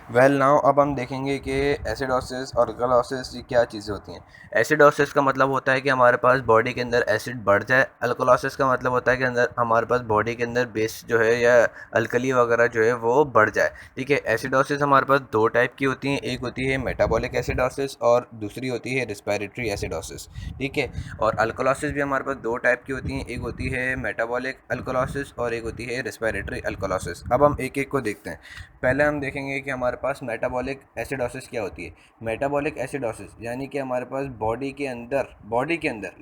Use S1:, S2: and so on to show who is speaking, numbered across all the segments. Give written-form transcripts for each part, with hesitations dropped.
S1: Well now अब हम देखेंगे कि एसिडोसिस और अल्कलोसिस ये क्या चीज़ें होती हैं। एसिडोसिस का मतलब होता है कि हमारे पास बॉडी के अंदर एसिड बढ़ जाए। अल्कलोसिस का मतलब होता है कि अंदर हमारे पास बॉडी के अंदर बेस जो है या अल्कली वगैरह जो है वो बढ़ जाए। ठीक है, एसिडोसिस हमारे पास दो टाइप की होती हैं, एक होती है मेटाबॉलिक एसिडोसिस और दूसरी होती है रिस्पिरेटरी एसिडोसिस। ठीक है, और अल्कलोसिस भी हमारे पास दो टाइप की होती हैं, एक होती है मेटाबॉलिक अल्कलोसिस और एक होती है रिस्पिरेटरी अल्कलोसिस। अब हम एक एक को देखते हैं। पहले हम देखेंगे कि हमारे पास मेटाबॉलिक एसिडोसिस क्या होती है। मेटाबॉलिक एसिडोसिस यानी कि हमारे पास बॉडी के अंदर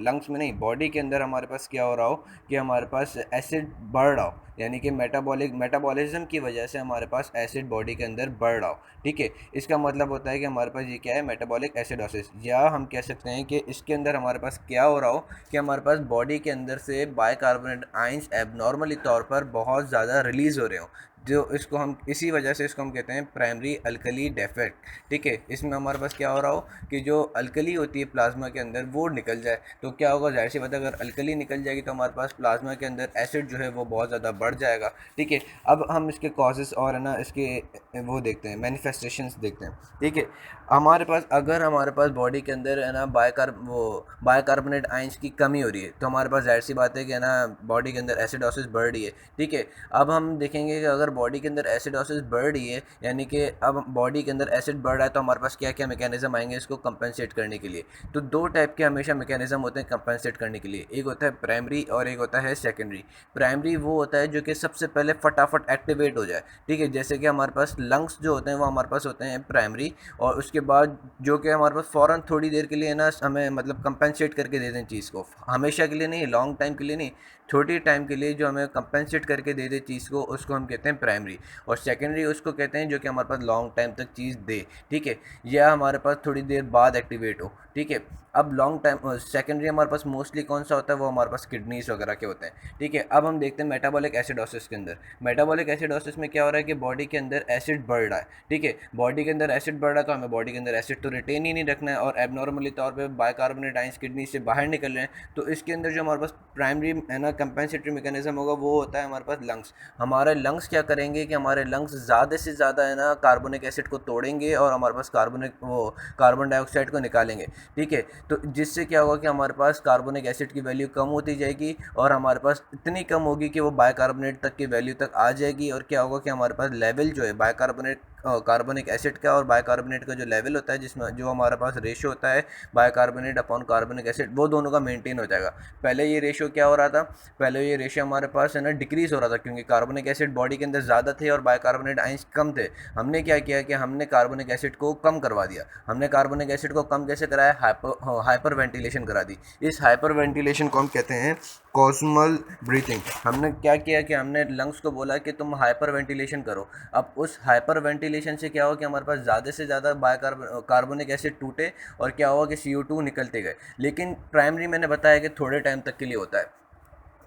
S1: लंग्स में नहीं, बॉडी के अंदर हमारे पास क्या हो रहा हो कि हमारे पास एसिड बढ़ रहा हो, यानी कि मेटाबॉलिज्म की वजह से हमारे पास एसिड बॉडी के अंदर बढ़ रहा हो। ठीक है, इसका मतलब होता है कि हमारे पास ये क्या है, मेटाबॉलिक एसिडोसिस। या हम कह सकते हैं कि इसके अंदर हमारे पास क्या हो रहा हो कि हमारे पास बॉडी के अंदर से बाइकार्बोनेट आयंस एबनॉर्मली तौर पर बहुत ज़्यादा रिलीज़ हो रहे हो, जो इसको हम इसी वजह से इसको हम कहते हैं प्राइमरी अल्कली डेफेक्ट। ठीक है, इसमें हमारे पास क्या हो रहा हो कि जो अल्कली होती है प्लाज्मा के अंदर वो निकल जाए। तो क्या होगा, जाहिर सी बात है, अगर अल्कली निकल जाएगी तो हमारे पास प्लाज्मा के अंदर एसिड जो है वो बहुत ज़्यादा बढ़ जाएगा। ठीक है, अब हम इसके कॉजेज़ और है ना इसके वो देखते हैं, मैनिफेस्टेशंस देखते हैं। ठीक है, हमारे पास बॉडी के अंदर है ना बाइकार्बोनेट आयंस की कमी हो रही है, तो हमारे पास जाहिर सी बात है कि है ना बॉडी के अंदर एसिडोसिस बढ़ रही है। ठीक है, अब हम देखेंगे कि अगर बॉडी के अंदर एसिडोसिस बढ़ रही है, यानी कि अब बॉडी के अंदर एसिड बढ़ रहा है, तो हमारे पास क्या क्या मैकेनिज्म आएंगे इसको कंपनसेट करने के लिए। तो दो टाइप के हमेशा मैकेनिज्म होते हैं कंपनसेट करने के लिए, एक होता है प्राइमरी और एक होता है सेकेंडरी। प्राइमरी वो होता है जो कि सबसे पहले फटाफट एक्टिवेट हो जाए। ठीक है, जैसे कि हमारे पास लंग्स जो होते हैं वो हमारे पास होते हैं प्राइमरी, और उसके बाद जो कि हमारे पास फ़ौरन थोड़ी देर के लिए ना हमें मतलब कंपनसेट करके दे दें चीज़ को, हमेशा के लिए नहीं, लॉन्ग टाइम के लिए नहीं, छोटी टाइम के लिए जो हमें कंपनसेट करके दे दे चीज़ को, उसको हम कहते हैं प्राइमरी। और सेकेंडरी उसको कहते हैं जो कि हमारे पास लॉन्ग टाइम तक चीज़ दे। ठीक है, या हमारे पास थोड़ी देर बाद एक्टिवेट हो। ठीक है, अब लॉन्ग टाइम सेकेंडरी हमारे पास मोस्टली कौन सा होता है, वो हमारे पास किडनीज वगैरह के होते हैं। ठीक है, अब हम देखते हैं मेटाबॉलिक एसिडोसिस के अंदर। मेटाबॉलिक एसिडोसिस में क्या हो रहा है कि बॉडी के अंदर एसिड बढ़ रहा है। ठीक है, बॉडी के अंदर एसिड बढ़ रहा है तो हमें बॉडी के अंदर एसिड तो रिटेन ही नहीं रखना है, और एबनॉर्मली तौर पे बाइकार्बोनेट आयंस किडनी से बाहर निकल रहे हैं। तो इसके अंदर जो हमारे पास प्राइमरी है ना कंपेंसेटरी मैकेनिज्म होगा वो होता है हमारे पास लंग्स। हमारे लंग्स क्या करेंगे कि हमारे लंग्स ज़्यादा से ज़्यादा है ना कार्बोनिक एसिड को तोड़ेंगे और हमारे पास कार्बन डाइऑक्साइड को निकालेंगे। ठीक है, तो जिससे क्या होगा कि हमारे पास कार्बोनिक एसिड की वैल्यू कम होती जाएगी, और हमारे पास इतनी कम होगी कि वो बाइकार्बोनेट तक की वैल्यू तक आ जाएगी। और क्या होगा कि हमारे पास लेवल जो है कार्बोनिक एसिड का और बाइकार्बोनेट का जो लेवल होता है, जिसमें जो हमारे पास रेशियो होता है बाइकार्बोनेट अपॉन कार्बोनिक एसिड, वो दोनों का मेंटेन हो जाएगा। पहले ये रेशियो क्या हो रहा था, पहले ये रेशियो हमारे पास है ना डिक्रीज हो रहा था, क्योंकि कार्बोनिक एसिड बॉडी के अंदर ज़्यादा थे और बाइकार्बोनेट आयंस कम थे। हमने क्या किया कि हमने कार्बोनिक एसिड को कम करवा दिया। हमने कार्बोनिक एसिड को कम कैसे कराया, हाइपर वेंटिलेशन करा दी। इस हाइपर वेंटिलेशन को हम कहते हैं कॉस्मल ब्रीथिंग। हमने क्या किया कि हमने लंग्स को बोला कि तुम हाइपर वेंटिलेशन करो। अब उस हाइपर वेंटिलेशन से क्या हो कि हमारे पास ज़्यादा से ज़्यादा कार्बोनिक एसिड टूटे, और क्या हुआ कि CO2 निकलते गए। लेकिन प्राइमरी मैंने बताया कि थोड़े टाइम तक के लिए होता है।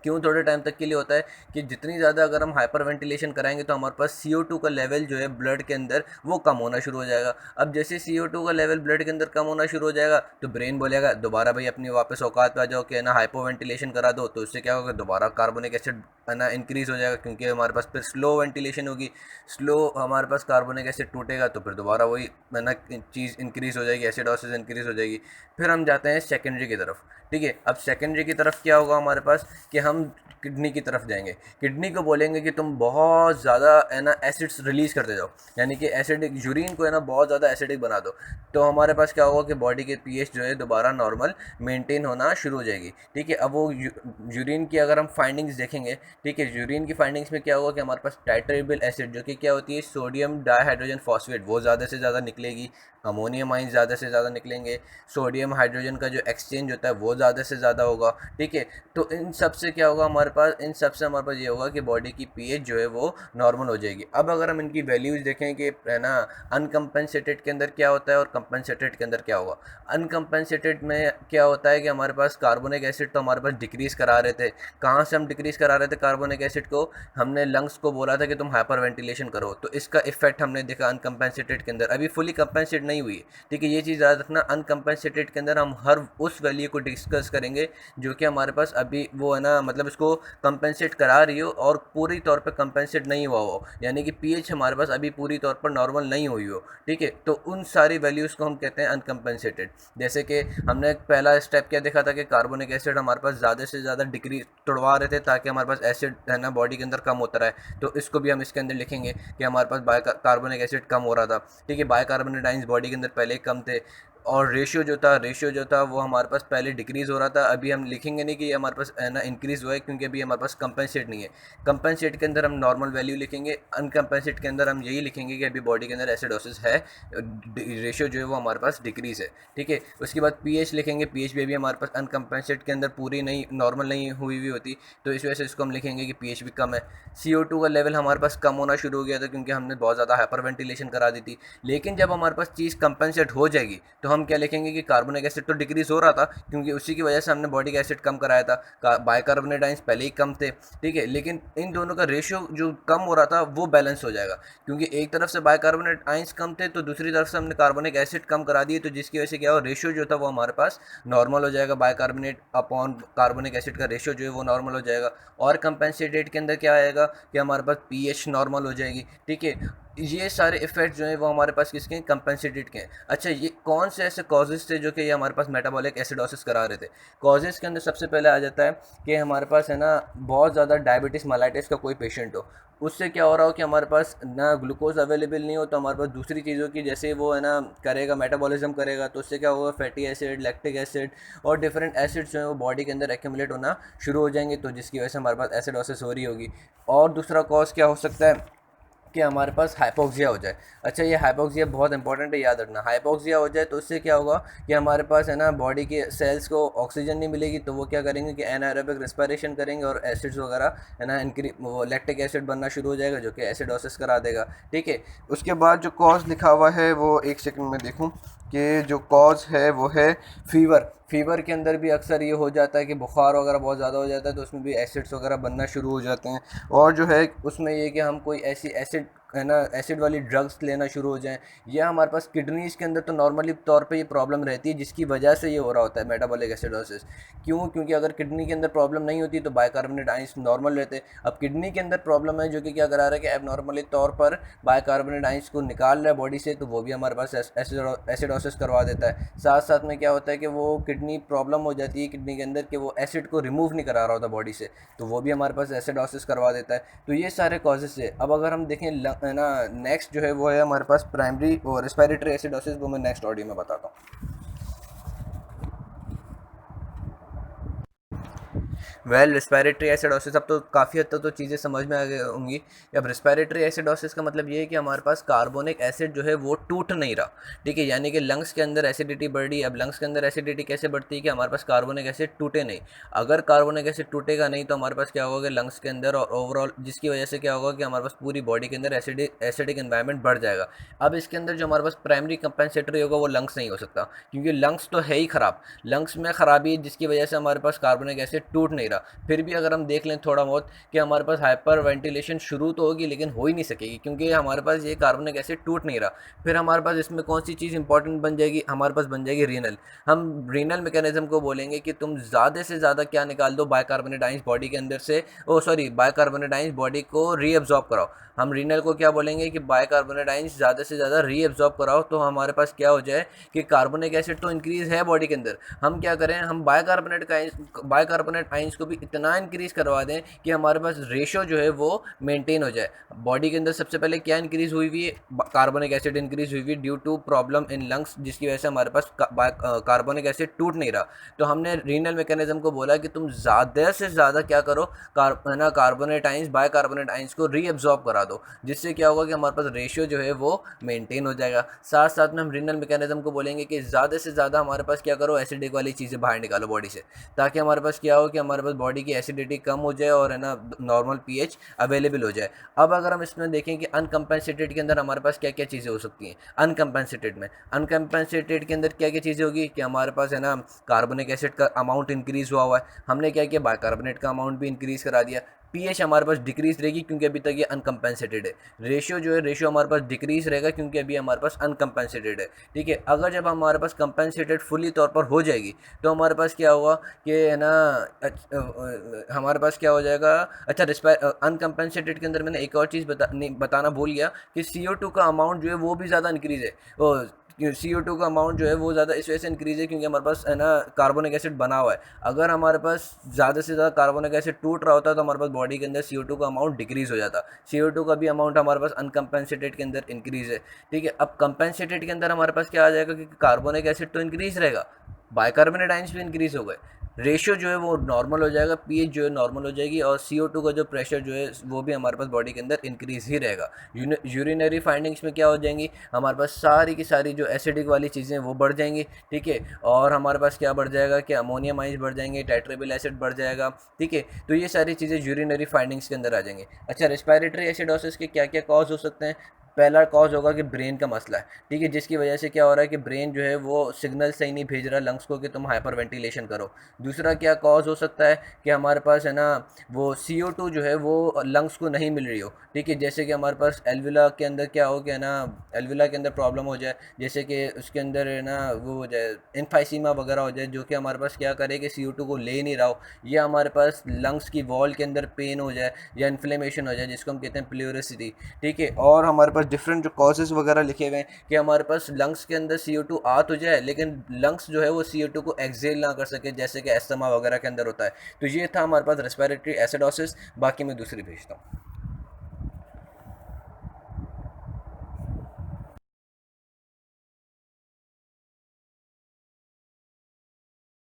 S1: क्यों थोड़े टाइम तक के लिए होता है कि जितनी ज़्यादा अगर हम हाइपर वेंटिलेशन कराएंगे तो हमारे पास CO2 का लेवल जो है ब्लड के अंदर वो कम होना शुरू हो जाएगा। अब जैसे CO2 का लेवल ब्लड के अंदर कम होना शुरू हो जाएगा तो ब्रेन बोलेगा दोबारा भाई अपनी वापस औकात पे आ जाओ, कि है ना हाइपो वेंटिलेशन करा दो। तो उससे क्या होगा, दोबारा कार्बोनिक एसिड है ना इंक्रीज़ हो जाएगा, क्योंकि हमारे पास फिर स्लो वेंटिलेशन होगी। स्लो हमारे पास कार्बोनिक एसिड टूटेगा तो फिर दोबारा वही है ना चीज़ इंक्रीज़ हो जाएगी, एसिडोसिस इंक्रीज़ हो जाएगी। फिर हम जाते हैं सेकेंडरी की तरफ। ठीक है, अब सेकेंडरी की तरफ क्या होगा हमारे पास कि हम किडनी की तरफ जाएंगे। किडनी को बोलेंगे कि तुम बहुत ज़्यादा है ना एसिड्स रिलीज़ करते जाओ, यानी कि एसिडिक यूरिन को है ना बहुत ज़्यादा एसिडिक बना दो। तो हमारे पास क्या होगा कि बॉडी के पीएच जो है दोबारा नॉर्मल मेंटेन होना शुरू हो जाएगी। ठीक है, अब वो यूरिन की अगर हम फाइंडिंग्स देखेंगे, ठीक है, यूरिन की फाइंडिंग्स में क्या होगा कि हमारे पास टाइट्रेबल एसिड जो कि क्या होती है सोडियम डाइहाइड्रोजन फॉस्फेट, वो ज़्यादा से ज़्यादा निकलेगी। अमोनियम आइंस ज़्यादा से ज़्यादा निकलेंगे। सोडियम हाइड्रोजन का जो एक्सचेंज होता है वो ज़्यादा से ज़्यादा होगा। ठीक है, तो इन सब से क्या होगा हमारे पास, इन सब से हमारे पास ये होगा कि बॉडी की पीएच जो है वो नॉर्मल हो जाएगी। अब अगर हम इनकी वैल्यूज़ देखें कि है ना अनकम्पेंसेटेड के अंदर क्या होता है और कंपेंसेटेड के अंदर क्या होगा। अनकम्पेंसेटेड में क्या होता है कि हमारे पास कार्बोनिक एसिड तो हमारे पास डिक्रीज़ करा रहे थे। कहाँ से हम डिक्रीज़ करा रहे थे कार्बोनिक एसिड को, हमने लंग्स को बोला था कि तुम हाइपर वेंटिलेशन करो, तो इसका इफेक्ट हमने देखा अनकम्पेंसेटेड के अंदर। अभी फुली कंपेंसेटेड नहीं हुई है, ठीक है। ये चीज़ याद रखना, अनकम्पेंसेटेड के अंदर हम हर उस वैल्यू को डिस्कस करेंगे जो कि हमारे पास अभी वो है ना, मतलब इसको कंपेंसेट करा रही हो और पूरी तौर पे कंपेंसेट नहीं हुआ हो, यानी कि पीएच हमारे पास अभी पूरी तौर पर नॉर्मल नहीं हुई हो, ठीक है। तो उन सारी वैल्यूज़ को हम कहते हैं अनकम्पेंसेटेड। जैसे कि हमने पहला स्टेप क्या देखा था कि कार्बोनिक एसिड हमारे पास ज़्यादा से ज़्यादा डिग्री तोड़वा रहे थे ताकि हमारे पास एसिड है ना बॉडी के अंदर कम होता रहे। तो इसको भी हम इसके अंदर लिखेंगे कि हमारे पास कार्बोनिक एसिड कम हो रहा था, ठीक है। बाइकार्बोनेट आयंस बॉडी के अंदर पहले ही कम थे, और रेशियो जो था वो हमारे पास पहले डिक्रीज़ हो रहा था। अभी हम लिखेंगे नहीं कि हमारे पास है ना इंक्रीज़ हुआ है, क्योंकि अभी हमारे पास कंपेंसेट नहीं है। कंपेंसेट के अंदर हम नॉर्मल वैल्यू लिखेंगे, अनकम्पेंसेट के अंदर हम यही लिखेंगे कि अभी बॉडी के अंदर एसिडोसिस है, रेशियो जो है वो हमारे पास डिक्रीज़ है, ठीक है। उसके बाद पीएच लिखेंगे, पीएच भी अभी हमारे पास अनकम्पेंसेट के अंदर पूरी नहीं नॉर्मल नहीं हुई होती, तो इस वजह से इसको हम लिखेंगे कि पीएच भी कम है। CO2 का लेवल हमारे पास कम होना शुरू हो गया था क्योंकि हमने बहुत ज़्यादा हाइपर वेंटिलेशन करा दी थी। लेकिन जब हमारे पास चीज़ कंपेंसेट हो जाएगी तो हम क्या लिखेंगे कि कार्बोनिक एसिड तो डिक्रीज हो रहा था क्योंकि उसी की वजह से हमने बॉडी का एसिड कम कराया था, बाइकार्बोनेट आयंस पहले ही कम थे, ठीक है। लेकिन इन दोनों का रेशियो जो कम हो रहा था वो बैलेंस हो जाएगा, क्योंकि एक तरफ से बाइकार्बोनेट आयंस कम थे तो दूसरी तरफ से हमने कार्बोनिक एसिड कम करा दिए, तो जिसकी वजह से क्या हो, रेशियो जो था वो हमारे पास नॉर्मल हो जाएगा, बाइकार्बोनेट अपॉन कार्बोनिक एसिड का रेशियो जो है वो नॉर्मल हो जाएगा। और कंपेंसेटेड के अंदर क्या आएगा कि हमारे पास पीएच नॉर्मल हो जाएगी, ठीक है। ये सारे इफेक्ट जो हैं वो हमारे पास किसके हैं, कंपेंसेटेड के हैं। अच्छा, ये कौन से ऐसे कॉजेज़ थे जो कि ये हमारे पास मेटाबॉलिक एसिडोसिस करा रहे थे। कॉजेज़ के अंदर सबसे पहले आ जाता है कि हमारे पास है ना बहुत ज़्यादा डायबिटीज़ मेलाइटिस का कोई पेशेंट हो, उससे क्या हो रहा हो कि हमारे पास ना ग्लूकोज अवेलेबल नहीं हो, तो हमारे पास दूसरी चीज़ों की जैसे वो है ना करेगा, मेटाबॉलिज्म करेगा, तो उससे क्या होगा, फैटी एसिड, लैक्टिक एसिड और डिफरेंट एसिड्स जो हैं वो बॉडी के अंदर एक्यूमुलेट होना शुरू हो जाएंगे, तो जिसकी वजह से हमारे पास एसिडोसिस हो रही होगी। और दूसरा कॉज क्या हो सकता है कि हमारे पास हाइपोक्सिया हो जाए। अच्छा, ये हाइपोक्सिया बहुत इंपॉर्टेंट है, याद रखना। हाइपोक्सिया हो जाए तो उससे क्या होगा कि हमारे पास है ना बॉडी के सेल्स को ऑक्सीजन नहीं मिलेगी, तो वो क्या करेंगे कि एनाएरोबिक रेस्पिरेशन करेंगे और एसिड्स वगैरह है ना वो लैक्टिक एसिड बनना शुरू हो जाएगा जो कि एसिडोसिस करा देगा, ठीक है। उसके बाद जो कॉज लिखा हुआ है वो एक सेकंड में देखूं कि जो कॉज है वो है फीवर। फीवर के अंदर भी अक्सर ये हो जाता है कि बुखार वगैरह बहुत ज़्यादा हो जाता है, तो उसमें भी एसिड्स वगैरह बनना शुरू हो जाते हैं। और जो है उसमें ये कि हम कोई ऐसी एसिड है ना एसिड वाली ड्रग्स लेना शुरू हो जाएं, या हमारे पास किडनीज़ के अंदर तो नॉर्मली तौर पे ये प्रॉब्लम रहती है जिसकी वजह से ये हो रहा होता है मेटाबॉलिक एसिडोसिस। क्यों? क्योंकि अगर किडनी के अंदर प्रॉब्लम नहीं होती तो बाइकार्बोनेट आयंस नॉर्मल रहते। अब किडनी के अंदर प्रॉब्लम है जो कि क्या करा रहा है कि एबनॉर्मली तौर पर बाइकार्बोनेट आयंस को निकाल रहा है बॉडी से, तो वो भी हमारे पास एसिडोसिस करवा देता है। साथ साथ में क्या होता है कि वो किडनी प्रॉब्लम हो जाती है किडनी के अंदर कि वो एसिड को रिमूव नहीं करा रहा होता बॉडी से, तो वो भी हमारे पास एसिडोसिस करवा देता है। तो ये सारे कॉजेस है। अब अगर हम देखें है ना नेक्स्ट जो है वो है हमारे पास प्राइमरी और रेस्पिरेटरी एसिडोसिस, वो मैं नेक्स्ट ऑडियो में बताता हूँ। रेस्पिरेटरी एसिडोसिस, अब तो काफ़ी हद तक तो चीज़ें समझ में आ गई होंगी। अब रेस्पिरेटरी एसिडोसिस का मतलब ये है कि हमारे पास कार्बोनिक एसिड जो है वो टूट नहीं रहा, ठीक है। यानी कि लंग्स के अंदर एसिडिटी बढ़ रही है। अब लंग्स के अंदर एसिडिटी कैसे बढ़ती है कि हमारे पास कार्बोनिक एसिड टूटे नहीं। अगर कार्बोनिक एसिड टूटेगा नहीं तो हमारे पास क्या होगा कि लंग्स के अंदर और ओवरऑल, जिसकी वजह से क्या होगा कि हमारे पास पूरी बॉडी के अंदर एसिडिक एनवायरनमेंट बढ़ जाएगा। अब इसके अंदर जो हमारे पास प्राइमरी कंपेंसेटरी होगा वो लंग्स नहीं हो सकता, क्योंकि लंग्स तो है ही ख़राब, लंग्स में ख़राबी है जिसकी वजह से हमारे पास कार्बोनिक एसिड टूट नहीं रहा। फिर भी अगर हम देख लें थोड़ा बहुत कि हमारे पास हाइपर वेंटिलेशन शुरू तो होगी लेकिन हो ही नहीं सकेगी, क्योंकि हमारे पास ये कार्बोनिक एसिड टूट नहीं रहा। फिर हमारे पास इसमें कौन सी चीज़ इंपॉर्टेंट बन जाएगी, हमारे पास बन जाएगी रीनल। हम रीनल मैकेनिज्म को बोलेंगे कि तुम ज़्यादा से ज़्यादा क्या निकाल दो, बाइकार्बोनेट आयंस बॉडी के अंदर से, ओ सॉरी, बाइकार्बोनेट आयंस बॉडी को रीअब्जॉर्ब कराओ। हम रीनल को क्या बोलेंगे कि बाइकार्बोनेट आयंस ज़्यादा से ज़्यादा रीअब्जॉर्ब कराओ, तो हमारे पास क्या हो जाए कि कार्बोनिक एसिड तो इंक्रीज़ है बॉडी के अंदर, हम क्या करें, हम बाइकार्बोनेट आयंस को भी इतना इंक्रीज़ करवा दें कि हमारे पास रेशो जो है वो मेंटेन हो जाए। बॉडी के अंदर सबसे पहले क्या इंक्रीज़ हुई हुई है, कार्बोनिक एसिड इंक्रीज़ हुई हुई due to problem in lungs, जिसकी वजह से हमारे पास कार्बोनिक एसिड टूट नहीं रहा। तो हमने रीनल मैकेनिज्म को बोला कि तुम ज़्यादा से ज़्यादा क्या करो, कार्बोनेट आयंस बाइकार्बोनेट आयंस को रीअब्जॉर्ब करा दो, जिससे क्या होगा कि हमारे पास रेशियो जो है वो मेंटेन हो जाएगा। साथ साथ में हम रीनल मैकेनिज्म को बोलेंगे कि ज़्यादा से ज़्यादा हमारे पास क्या करो, एसिडिक वाली चीज़ें बाहर निकालो बॉडी से, ताकि हमारे पास क्या हो कि हमारे पास बॉडी की एसिडिटी कम हो जाए और है ना नॉर्मल पीएच अवेलेबल हो जाए। अब अगर हम इसमें देखें कि अनकम्पेंसेटेड के अंदर हमारे पास क्या क्या चीज़ें हो सकती हैं, अनकम्पेंसेटेड के अंदर क्या क्या चीज़ें होगी कि हमारे पास है ना कार्बोनिक एसिड का अमाउंट इंक्रीज़ हुआ है, हमने क्या किया, बाइकार्बोनेट का अमाउंट भी इंक्रीज़ करा दिया। पीएच हमारे पास डिक्रीज रहेगी क्योंकि अभी तक ये अनकम्पेंसेटेड है। रेशियो जो है, रेशियो हमारे पास डिक्रीज रहेगा क्योंकि अभी हमारे पास अनकम्पेंसेटेड है। ठीक है, अगर जब हमारे पास कंपेंसेटेड फुली तौर पर हो जाएगी तो हमारे पास क्या होगा कि है ना, हमारे पास क्या हो जाएगा। अच्छा, अनकम्पेंसेटेड के अंदर मैंने एक और चीज़ बताना भूल गया कि CO2 का अमाउंट जो है वो भी ज़्यादा इंक्रीज है। CO2 का अमाउंट जो है वो ज़्यादा इस वजह से इंक्रीज है क्योंकि हमारे पास है ना कार्बोनिक एसिड बना हुआ है। अगर हमारे पास ज़्यादा से ज़्यादा कार्बोनिक एसिड टूट रहा होता तो हमारे पास बॉडी के अंदर CO2 का अमाउंट डिक्रीज हो जाता। CO2 का भी अमाउंट हमारे पास अनकम्पेंसेटेड के अंदर इंक्रीज है। ठीक है, अब कंपेंसेटेड के अंदर हमारे पास क्या आ जाएगा, क्योंकि कार्बोनिक एसिड तो इंक्रीज रहेगा, बाइकार्बोनेट आयंस भी इंक्रीज हो गए, रेशियो जो है वो नॉर्मल हो जाएगा, पीएच जो है नॉर्मल हो जाएगी, और CO2 का जो प्रेशर जो है वो भी हमारे पास बॉडी के अंदर इंक्रीज ही रहेगा। यूरिनरी फाइंडिंग्स में क्या हो जाएंगी, हमारे पास सारी की सारी जो एसिडिक वाली चीज़ें वो बढ़ जाएंगी। ठीक है, और हमारे पास क्या बढ़ जाएगा कि अमोनियम आइंस बढ़ जाएंगे, टेट्रेबिल एसिड बढ़ जाएगा। ठीक है, तो ये सारी चीज़ें यूरिनरी फाइंडिंग्स के अंदर आ जाएंगी। अच्छा, रेस्पिरेटरी एसिडोसिस के क्या क्या कॉज हो सकते हैं। पहला कॉज होगा कि ब्रेन का मसला है। ठीक है, जिसकी वजह से क्या हो रहा है कि ब्रेन जो है वो सिग्नल सही नहीं भेज रहा लंग्स को कि तुम हाइपर वेंटिलेशन करो। दूसरा क्या कॉज हो सकता है कि हमारे पास है ना वो CO2 जो है वो लंग्स को नहीं मिल रही हो। ठीक है, जैसे कि हमारे पास एल्विला के अंदर क्या हो कि है ना, एल्विला के अंदर प्रॉब्लम हो जाए, जैसे कि उसके अंदर है ना वो हो जाए इन्फाइसीमा वगैरह हो जाए, जो कि हमारे पास क्या करे कि CO2 को ले नहीं रहा हो, या हमारे पास लंग्स की वॉल के अंदर पेन हो जाए या इन्फ्लेमेशन हो जाए, जिसको हम कहते हैं प्लूरिसिटी। ठीक है, और हमारे पास डिफरेंट जो कॉजेज वगैरह लिखे हुए हैं कि हमारे पास लंग्स के अंदर CO2 आ तो जाए लेकिन लंग्स जो है वो CO2 को एक्सेल ना कर सके, जैसे कि एस्थमा वगैरह के अंदर होता है। तो ये था हमारे पास रेस्पिरेटरी एसिडोसिस। बाकी मैं दूसरी भेजता हूँ।